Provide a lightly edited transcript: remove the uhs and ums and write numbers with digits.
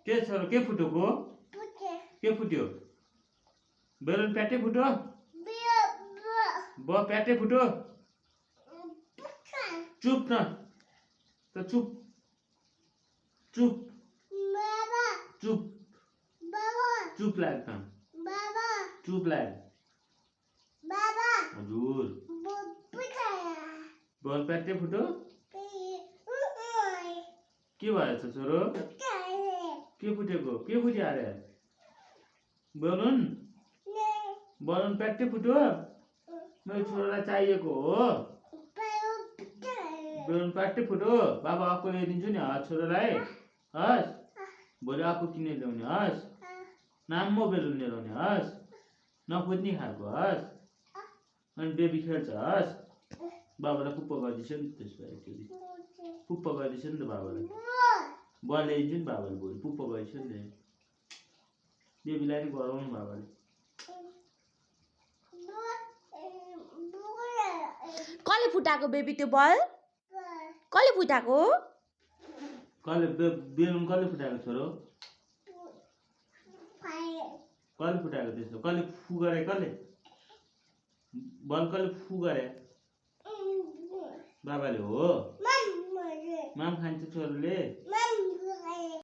के छोरो के फुटेको के फुट्यो बेलुन प्याटे फुट्यो ब प्याटे फुट्यो चुप न त चुप चुप चुप चुप लाग त चुप लाग हजुर बल प्याटे फुट्यो के भएछ छोरो के फुटेको के फुट्यो अरे बलुन बलुन प्याटे फुट्यो मेरो छोरालाई चाहिएको हो बेलुन प्याटे फुट्यो बाबा आफू ल्याइदिन्छु नि हस् छोरालाई हस् भोलि आफू किनेर ल्याउने हस् नाममा बेलुन लिएर आउने हस् नफुट्ने खालको हस् अनि बेबी खेल्छ हस् बाबालाई पुप्पा गरिदिन्छु नि त्यसो भए पुप्पा गरिदिन्छु नि त बाबालाई बल ल्याइदिन्छु नि बाबाले भोलि पुप्पा गरिदिन्छु नि बेबीलाई नि गराउनु बाबाले कसले फुटाएको बेबी त्यो बल कसले फुटाएको कसले बेलुन कसले फुटाएको छोरो कसले फुटाएको त्यस्तो कसले फु गरे कसले बल कसले फु गरे बाबाले हो माम खान्छ छोरोले